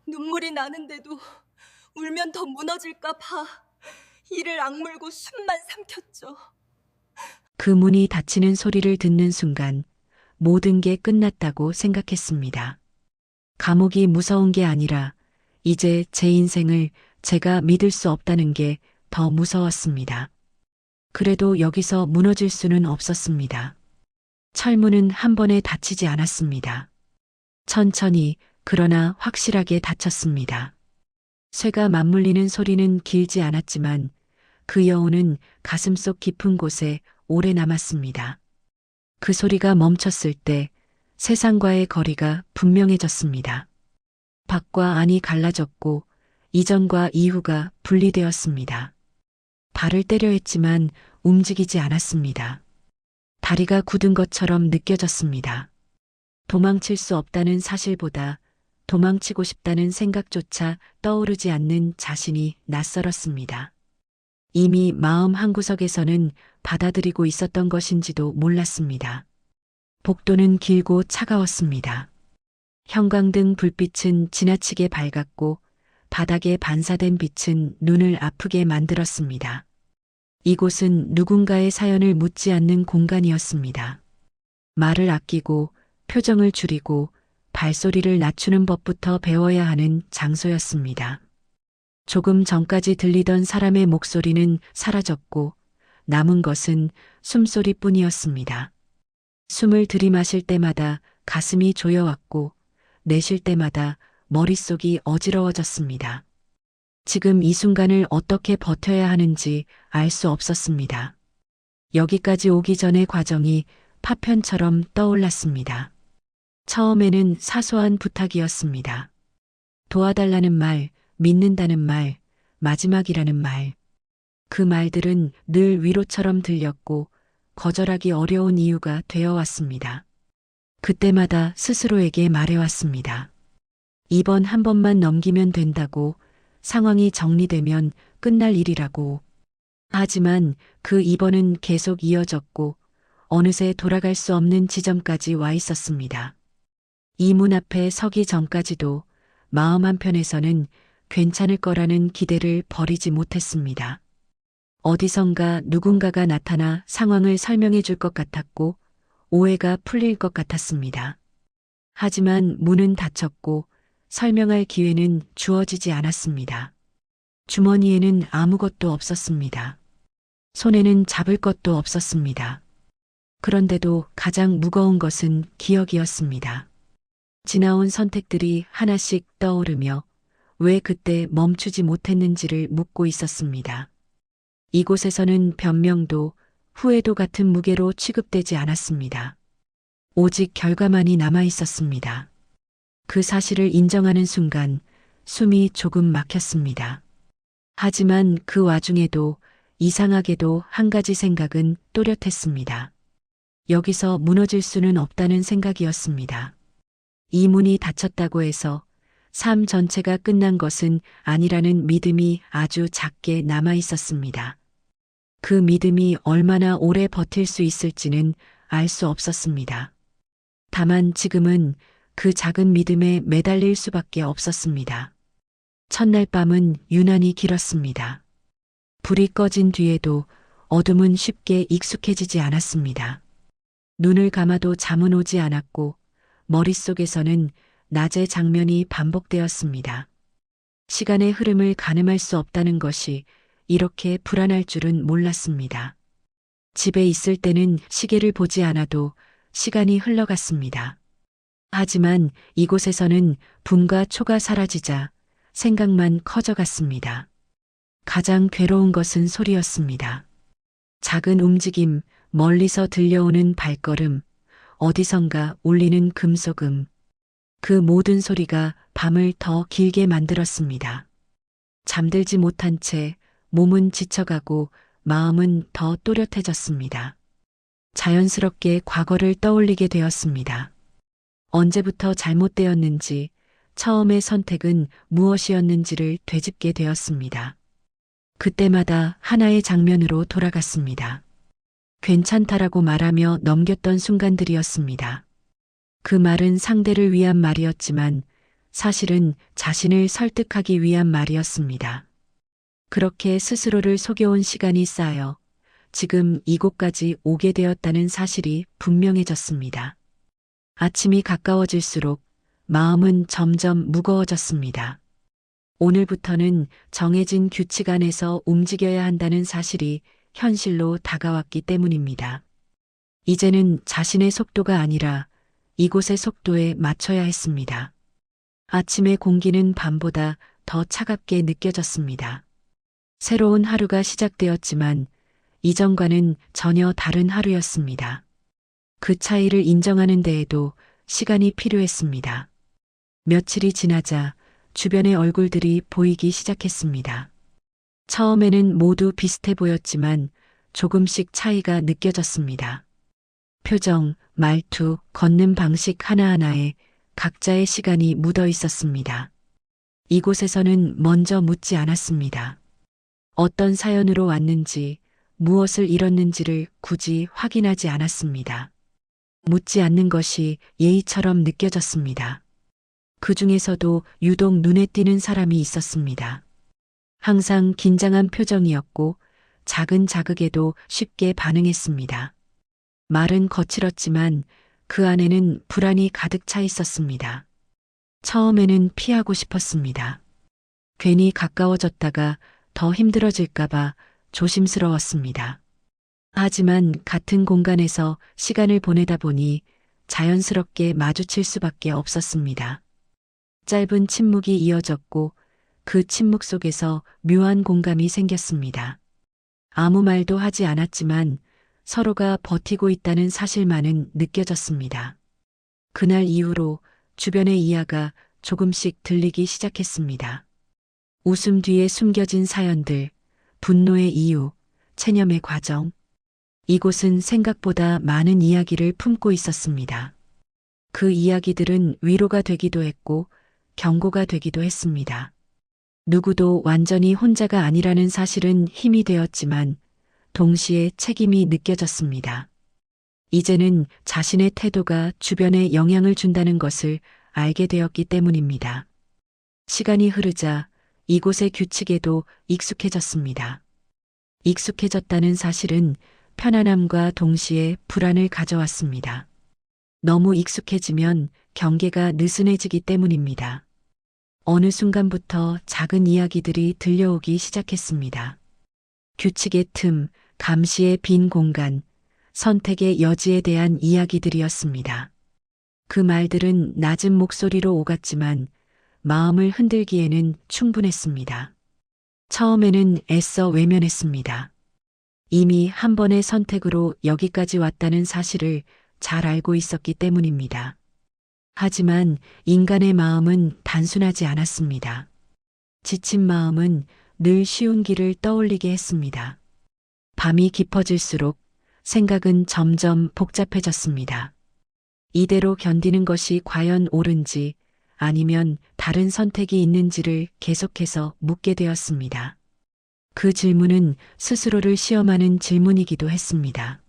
눈물이 나는데도 울면 더 무너질까 봐 이를 악물고 숨만 삼켰죠. 그 문이 닫히는 소리를 듣는 순간 모든 게 끝났다고 생각했습니다. 감옥이 무서운 게 아니라 이제 제 인생을 제가 믿을 수 없다는 게 더 무서웠습니다. 그래도 여기서 무너질 수는 없었습니다. 철문은 한 번에 닫히지 않았습니다. 천천히 그러나 확실하게 닫혔습니다. 쇠가 맞물리는 소리는 길지 않았지만 그 여운은 가슴속 깊은 곳에 오래 남았습니다. 그 소리가 멈췄을 때 세상과의 거리가 분명해졌습니다. 밖과 안이 갈라졌고 이전과 이후가 분리되었습니다. 발을 때려 했지만 움직이지 않았습니다. 다리가 굳은 것처럼 느껴졌습니다. 도망칠 수 없다는 사실보다 도망치고 싶다는 생각조차 떠오르지 않는 자신이 낯설었습니다. 이미 마음 한구석에서는 받아들이고 있었던 것인지도 몰랐습니다. 복도는 길고 차가웠습니다. 형광등 불빛은 지나치게 밝았고 바닥에 반사된 빛은 눈을 아프게 만들었습니다. 이곳은 누군가의 사연을 묻지 않는 공간이었습니다. 말을 아끼고 표정을 줄이고 발소리를 낮추는 법부터 배워야 하는 장소였습니다. 조금 전까지 들리던 사람의 목소리는 사라졌고 남은 것은 숨소리뿐이었습니다. 숨을 들이마실 때마다 가슴이 조여왔고 내쉴 때마다 머릿속이 어지러워졌습니다. 지금 이 순간을 어떻게 버텨야 하는지 알 수 없었습니다. 여기까지 오기 전의 과정이 파편처럼 떠올랐습니다. 처음에는 사소한 부탁이었습니다. 도와달라는 말, 믿는다는 말, 마지막이라는 말. 그 말들은 늘 위로처럼 들렸고 거절하기 어려운 이유가 되어 왔습니다. 그때마다 스스로에게 말해왔습니다. 이번 한 번만 넘기면 된다고, 상황이 정리되면 끝날 일이라고. 하지만 그 이번은 계속 이어졌고 어느새 돌아갈 수 없는 지점까지 와 있었습니다. 이 문 앞에 서기 전까지도 마음 한편에서는 괜찮을 거라는 기대를 버리지 못했습니다. 어디선가 누군가가 나타나 상황을 설명해 줄 것 같았고 오해가 풀릴 것 같았습니다. 하지만 문은 닫혔고 설명할 기회는 주어지지 않았습니다. 주머니에는 아무것도 없었습니다. 손에는 잡을 것도 없었습니다. 그런데도 가장 무거운 것은 기억이었습니다. 지나온 선택들이 하나씩 떠오르며 왜 그때 멈추지 못했는지를 묻고 있었습니다. 이곳에서는 변명도 후회도 같은 무게로 취급되지 않았습니다. 오직 결과만이 남아 있었습니다. 그 사실을 인정하는 순간 숨이 조금 막혔습니다. 하지만 그 와중에도 이상하게도 한 가지 생각은 또렷했습니다. 여기서 무너질 수는 없다는 생각이었습니다. 이 문이 닫혔다고 해서 삶 전체가 끝난 것은 아니라는 믿음이 아주 작게 남아 있었습니다. 그 믿음이 얼마나 오래 버틸 수 있을지는 알 수 없었습니다. 다만 지금은 그 작은 믿음에 매달릴 수밖에 없었습니다. 첫날 밤은 유난히 길었습니다. 불이 꺼진 뒤에도 어둠은 쉽게 익숙해지지 않았습니다. 눈을 감아도 잠은 오지 않았고 머릿속에서는 낮의 장면이 반복되었습니다. 시간의 흐름을 가늠할 수 없다는 것이 이렇게 불안할 줄은 몰랐습니다. 집에 있을 때는 시계를 보지 않아도 시간이 흘러갔습니다. 하지만 이곳에서는 분과 초가 사라지자 생각만 커져갔습니다. 가장 괴로운 것은 소리였습니다. 작은 움직임, 멀리서 들려오는 발걸음, 어디선가 울리는 금속음. 그 모든 소리가 밤을 더 길게 만들었습니다. 잠들지 못한 채 몸은 지쳐가고 마음은 더 또렷해졌습니다. 자연스럽게 과거를 떠올리게 되었습니다. 언제부터 잘못되었는지, 처음의 선택은 무엇이었는지를 되짚게 되었습니다. 그때마다 하나의 장면으로 돌아갔습니다. 괜찮다라고 말하며 넘겼던 순간들이었습니다. 그 말은 상대를 위한 말이었지만 사실은 자신을 설득하기 위한 말이었습니다. 그렇게 스스로를 속여온 시간이 쌓여 지금 이곳까지 오게 되었다는 사실이 분명해졌습니다. 아침이 가까워질수록 마음은 점점 무거워졌습니다. 오늘부터는 정해진 규칙 안에서 움직여야 한다는 사실이 현실로 다가왔기 때문입니다. 이제는 자신의 속도가 아니라 이곳의 속도에 맞춰야 했습니다. 아침의 공기는 밤보다 더 차갑게 느껴졌습니다. 새로운 하루가 시작되었지만 이전과는 전혀 다른 하루였습니다. 그 차이를 인정하는 데에도 시간이 필요했습니다. 며칠이 지나자 주변의 얼굴들이 보이기 시작했습니다. 처음에는 모두 비슷해 보였지만 조금씩 차이가 느껴졌습니다. 표정, 말투, 걷는 방식 하나하나에 각자의 시간이 묻어 있었습니다. 이곳에서는 먼저 묻지 않았습니다. 어떤 사연으로 왔는지, 무엇을 잃었는지를 굳이 확인하지 않았습니다. 묻지 않는 것이 예의처럼 느껴졌습니다. 그 중에서도 유독 눈에 띄는 사람이 있었습니다. 항상 긴장한 표정이었고 작은 자극에도 쉽게 반응했습니다. 말은 거칠었지만 그 안에는 불안이 가득 차 있었습니다. 처음에는 피하고 싶었습니다. 괜히 가까워졌다가 더 힘들어질까봐 조심스러웠습니다. 하지만 같은 공간에서 시간을 보내다 보니 자연스럽게 마주칠 수밖에 없었습니다. 짧은 침묵이 이어졌고 그 침묵 속에서 묘한 공감이 생겼습니다. 아무 말도 하지 않았지만 서로가 버티고 있다는 사실만은 느껴졌습니다. 그날 이후로 주변의 이야가 조금씩 들리기 시작했습니다. 웃음 뒤에 숨겨진 사연들, 분노의 이유, 체념의 과정. 이곳은 생각보다 많은 이야기를 품고 있었습니다. 그 이야기들은 위로가 되기도 했고 경고가 되기도 했습니다. 누구도 완전히 혼자가 아니라는 사실은 힘이 되었지만 동시에 책임이 느껴졌습니다. 이제는 자신의 태도가 주변에 영향을 준다는 것을 알게 되었기 때문입니다. 시간이 흐르자 이곳의 규칙에도 익숙해졌습니다. 익숙해졌다는 사실은 편안함과 동시에 불안을 가져왔습니다. 너무 익숙해지면 경계가 느슨해지기 때문입니다. 어느 순간부터 작은 이야기들이 들려오기 시작했습니다. 규칙의 틈, 감시의 빈 공간, 선택의 여지에 대한 이야기들이었습니다. 그 말들은 낮은 목소리로 오갔지만 마음을 흔들기에는 충분했습니다. 처음에는 애써 외면했습니다. 이미 한 번의 선택으로 여기까지 왔다는 사실을 잘 알고 있었기 때문입니다. 하지만 인간의 마음은 단순하지 않았습니다. 지친 마음은 늘 쉬운 길을 떠올리게 했습니다. 밤이 깊어질수록 생각은 점점 복잡해졌습니다. 이대로 견디는 것이 과연 옳은지 아니면 다른 선택이 있는지를 계속해서 묻게 되었습니다. 그 질문은 스스로를 시험하는 질문이기도 했습니다.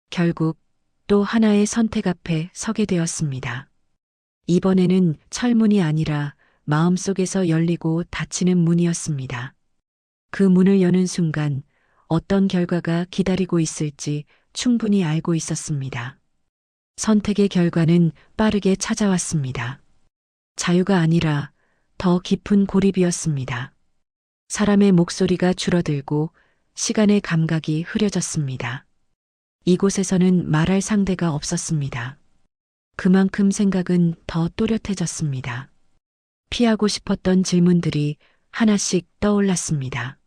결국 또 하나의 선택 앞에 서게 되었습니다. 이번에는 철문이 아니라 마음속에서 열리고 닫히는 문이었습니다. 그 문을 여는 순간 어떤 결과가 기다리고 있을지 충분히 알고 있었습니다. 선택의 결과는 빠르게 찾아왔습니다. 자유가 아니라 더 깊은 고립이었습니다. 사람의 목소리가 줄어들고 시간의 감각이 흐려졌습니다. 이곳에서는 말할 상대가 없었습니다. 그만큼 생각은 더 또렷해졌습니다. 피하고 싶었던 질문들이 하나씩 떠올랐습니다.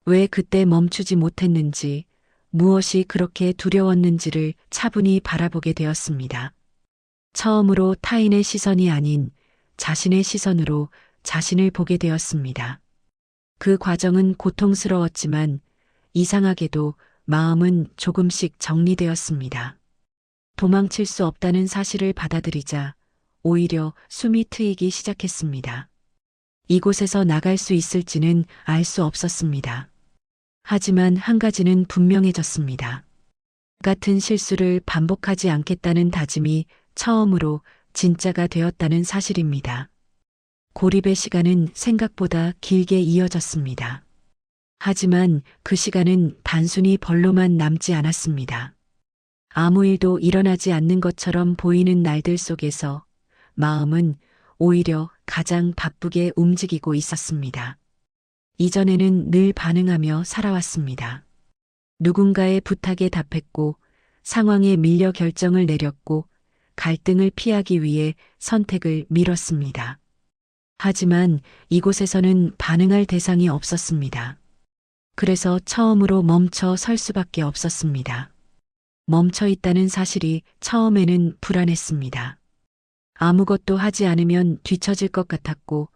왜 그때 멈추지 못했는지, 무엇이 그렇게 두려웠는지를 차분히 바라보게 되었습니다. 처음으로 타인의 시선이 아닌 자신의 시선으로 자신을 보게 되었습니다. 그 과정은 고통스러웠지만 이상하게도 마음은 조금씩 정리되었습니다. 도망칠 수 없다는 사실을 받아들이자 오히려 숨이 트이기 시작했습니다. 이곳에서 나갈 수 있을지는 알 수 없었습니다. 하지만 한 가지는 분명해졌습니다. 같은 실수를 반복하지 않겠다는 다짐이 처음으로 진짜가 되었다는 사실입니다. 고립의 시간은 생각보다 길게 이어졌습니다. 하지만 그 시간은 단순히 벌로만 남지 않았습니다. 아무 일도 일어나지 않는 것처럼 보이는 날들 속에서 마음은 오히려 가장 바쁘게 움직이고 있었습니다. 이전에는 늘 반응하며 살아왔습니다. 누군가의 부탁에 답했고, 상황에 밀려 결정을 내렸고, 갈등을 피하기 위해 선택을 미뤘습니다. 하지만 이곳에서는 반응할 대상이 없었습니다. 그래서 처음으로 멈춰 설 수밖에 없었습니다. 멈춰 있다는 사실이 처음에는 불안했습니다. 아무것도 하지 않으면 뒤처질 것 같았고,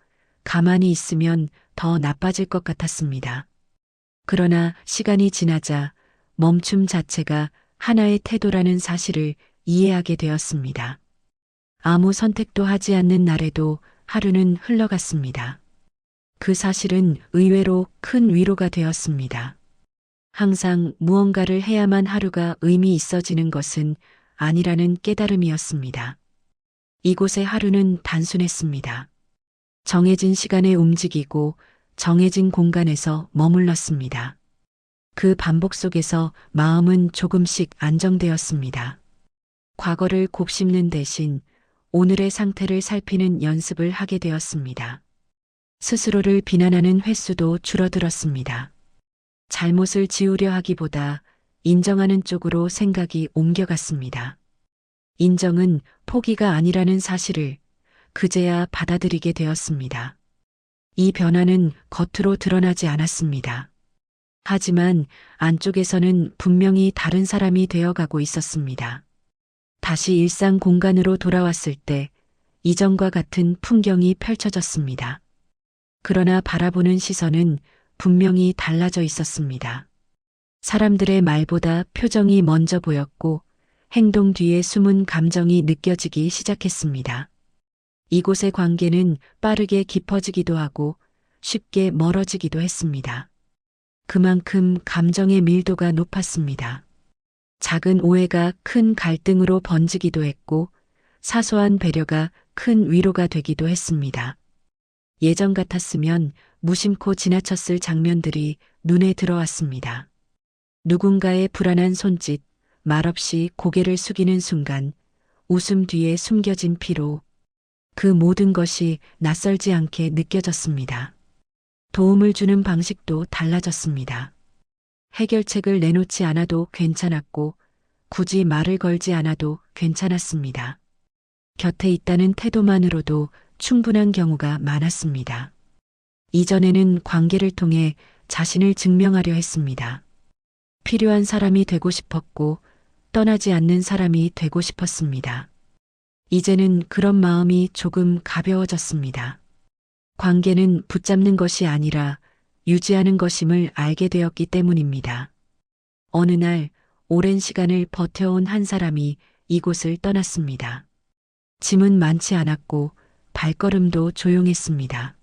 가만히 있으면 더 나빠질 것 같았습니다. 그러나 시간이 지나자 멈춤 자체가 하나의 태도라는 사실을 이해하게 되었습니다. 아무 선택도 하지 않는 날에도 하루는 흘러갔습니다. 그 사실은 의외로 큰 위로가 되었습니다. 항상 무언가를 해야만 하루가 의미 있어지는 것은 아니라는 깨달음이었습니다. 이곳의 하루는 단순했습니다. 정해진 시간에 움직이고 정해진 공간에서 머물렀습니다. 그 반복 속에서 마음은 조금씩 안정되었습니다. 과거를 곱씹는 대신 오늘의 상태를 살피는 연습을 하게 되었습니다. 스스로를 비난하는 횟수도 줄어들었습니다. 잘못을 지우려 하기보다 인정하는 쪽으로 생각이 옮겨갔습니다. 인정은 포기가 아니라는 사실을 그제야 받아들이게 되었습니다. 이 변화는 겉으로 드러나지 않았습니다. 하지만 안쪽에서는 분명히 다른 사람이 되어가고 있었습니다. 다시 일상 공간으로 돌아왔을 때 이전과 같은 풍경이 펼쳐졌습니다. 그러나 바라보는 시선은 분명히 달라져 있었습니다. 사람들의 말보다 표정이 먼저 보였고 행동 뒤에 숨은 감정이 느껴지기 시작했습니다. 이곳의 관계는 빠르게 깊어지기도 하고 쉽게 멀어지기도 했습니다. 그만큼 감정의 밀도가 높았습니다. 작은 오해가 큰 갈등으로 번지기도 했고 사소한 배려가 큰 위로가 되기도 했습니다. 예전 같았으면 무심코 지나쳤을 장면들이 눈에 들어왔습니다. 누군가의 불안한 손짓, 말없이 고개를 숙이는 순간, 웃음 뒤에 숨겨진 피로, 그 모든 것이 낯설지 않게 느껴졌습니다. 도움을 주는 방식도 달라졌습니다. 해결책을 내놓지 않아도 괜찮았고, 굳이 말을 걸지 않아도 괜찮았습니다. 곁에 있다는 태도만으로도 충분한 경우가 많았습니다. 이전에는 관계를 통해 자신을 증명하려 했습니다. 필요한 사람이 되고 싶었고, 떠나지 않는 사람이 되고 싶었습니다. 이제는 그런 마음이 조금 가벼워졌습니다. 관계는 붙잡는 것이 아니라 유지하는 것임을 알게 되었기 때문입니다. 어느 날 오랜 시간을 버텨온 한 사람이 이곳을 떠났습니다. 짐은 많지 않았고 발걸음도 조용했습니다.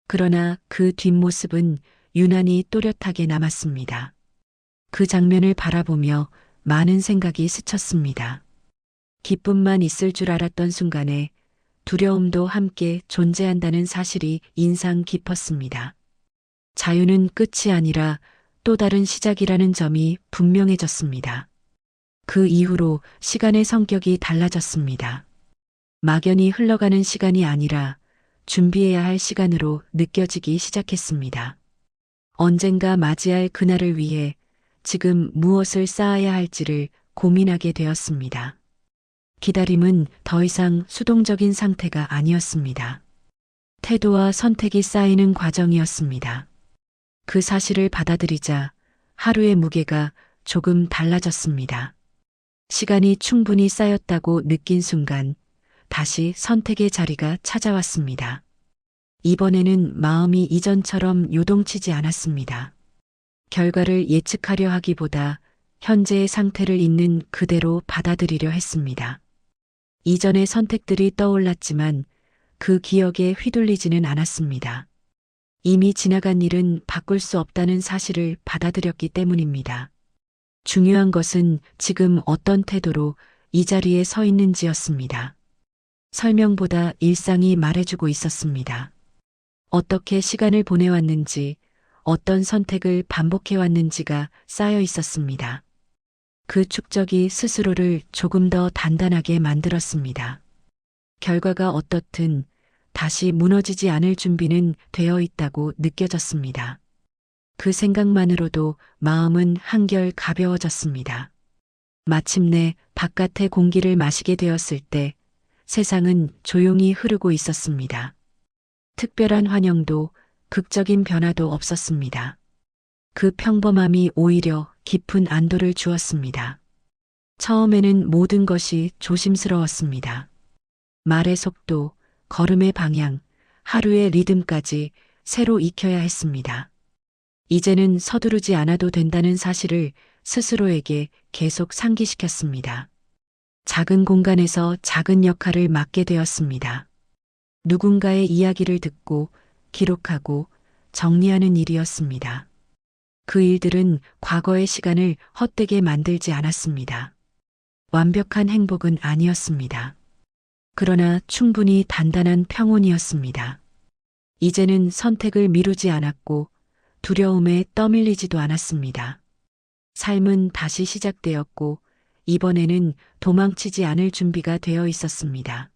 그러나 그 뒷모습은 유난히 또렷하게 남았습니다. 그 장면을 바라보며 많은 생각이 스쳤습니다. 기쁨만 있을 줄 알았던 순간에 두려움도 함께 존재한다는 사실이 인상 깊었습니다. 자유는 끝이 아니라 또 다른 시작이라는 점이 분명해졌습니다. 그 이후로 시간의 성격이 달라졌습니다. 막연히 흘러가는 시간이 아니라 준비해야 할 시간으로 느껴지기 시작했습니다. 언젠가 맞이할 그날을 위해 지금 무엇을 쌓아야 할지를 고민하게 되었습니다. 기다림은 더 이상 수동적인 상태가 아니었습니다. 태도와 선택이 쌓이는 과정이었습니다. 그 사실을 받아들이자 하루의 무게가 조금 달라졌습니다. 시간이 충분히 쌓였다고 느낀 순간 다시 선택의 자리가 찾아왔습니다. 이번에는 마음이 이전처럼 요동치지 않았습니다. 결과를 예측하려 하기보다 현재의 상태를 있는 그대로 받아들이려 했습니다. 이전의 선택들이 떠올랐지만 그 기억에 휘둘리지는 않았습니다. 이미 지나간 일은 바꿀 수 없다는 사실을 받아들였기 때문입니다. 중요한 것은 지금 어떤 태도로 이 자리에 서 있는지였습니다. 설명보다 일상이 말해주고 있었습니다. 어떻게 시간을 보내왔는지, 어떤 선택을 반복해왔는지가 쌓여 있었습니다. 그 축적이 스스로를 조금 더 단단하게 만들었습니다. 결과가 어떻든 다시 무너지지 않을 준비는 되어 있다고 느껴졌습니다. 그 생각만으로도 마음은 한결 가벼워졌습니다. 마침내 바깥의 공기를 마시게 되었을 때 세상은 조용히 흐르고 있었습니다. 특별한 환영도 극적인 변화도 없었습니다. 그 평범함이 오히려 깊은 안도를 주었습니다. 처음에는 모든 것이 조심스러웠습니다. 말의 속도, 걸음의 방향, 하루의 리듬까지 새로 익혀야 했습니다. 이제는 서두르지 않아도 된다는 사실을 스스로에게 계속 상기시켰습니다. 작은 공간에서 작은 역할을 맡게 되었습니다. 누군가의 이야기를 듣고 기록하고 정리하는 일이었습니다. 그 일들은 과거의 시간을 헛되게 만들지 않았습니다. 완벽한 행복은 아니었습니다. 그러나 충분히 단단한 평온이었습니다. 이제는 선택을 미루지 않았고 두려움에 떠밀리지도 않았습니다. 삶은 다시 시작되었고 이번에는 도망치지 않을 준비가 되어 있었습니다.